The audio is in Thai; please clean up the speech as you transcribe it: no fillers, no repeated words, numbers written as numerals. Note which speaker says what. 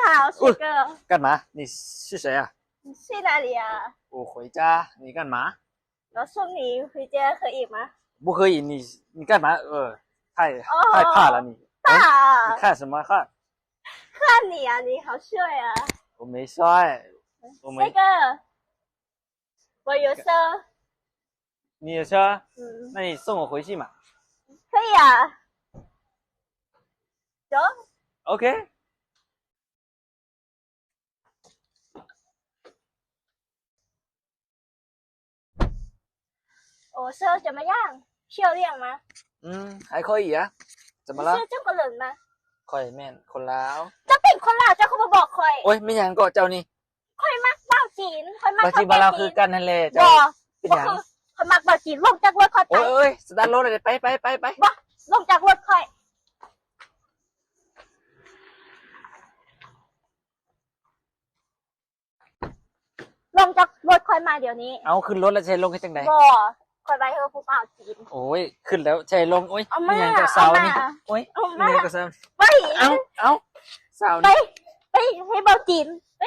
Speaker 1: 好，帅哥。
Speaker 2: 干嘛？你是谁啊？
Speaker 1: 你去哪里啊？
Speaker 2: 我回家。你干嘛？
Speaker 1: 我送你回家可以吗？
Speaker 2: 不可以，你干嘛？太
Speaker 1: 哦，
Speaker 2: 怕了你。
Speaker 1: 爸，
Speaker 2: 你看什么看？
Speaker 1: 看你啊，你好帅啊！
Speaker 2: 我没摔，我没。
Speaker 1: 帅哥，我有车。
Speaker 2: 你有车？
Speaker 1: 嗯，
Speaker 2: 那你送我回去嘛
Speaker 1: 可以啊。走。
Speaker 2: ？OK。
Speaker 1: 我车怎么样？漂亮吗？
Speaker 2: 还可以啊。怎么了？
Speaker 1: 你是中国人吗？
Speaker 2: ค่อยแม่นคนลาว
Speaker 1: เจ้าเป็นคนลาวเจ้าเขามาบอกคอย
Speaker 2: โอ้ยไม่หยังก็เจ้านี่
Speaker 1: คอยมักเบ้าจีนคอยมัก
Speaker 2: บาจีบาลาวคือกันนั่นแหละ
Speaker 1: บ
Speaker 2: เจ้า
Speaker 1: อ
Speaker 2: เป็น
Speaker 1: บ่
Speaker 2: หยัง
Speaker 1: คือคอยมักเบ้าจีนลงจากรถคอยไป
Speaker 2: โอ้ยสตาร์ทรถเลยไป
Speaker 1: บ่ลงจากรถคอยลงจากรถคอยมาเดี๋ยวนี้
Speaker 2: เอาขึ้นรถแล้วใช้ลงให้จังได
Speaker 1: บ่คอยไปเฮอผู้เบ้าจีน
Speaker 2: โอ้ยขึ้นแล้วใช้ลงโอ้ย
Speaker 1: เอามา
Speaker 2: ไม่หยังก็เสานี่
Speaker 1: เอามา
Speaker 2: โอ้ย
Speaker 1: เอามา
Speaker 2: ไม่หยังก็เสา
Speaker 1: ไป
Speaker 2: เอาเสา
Speaker 1: ไป
Speaker 2: นี่
Speaker 1: ไปให้เบ้าจีนไป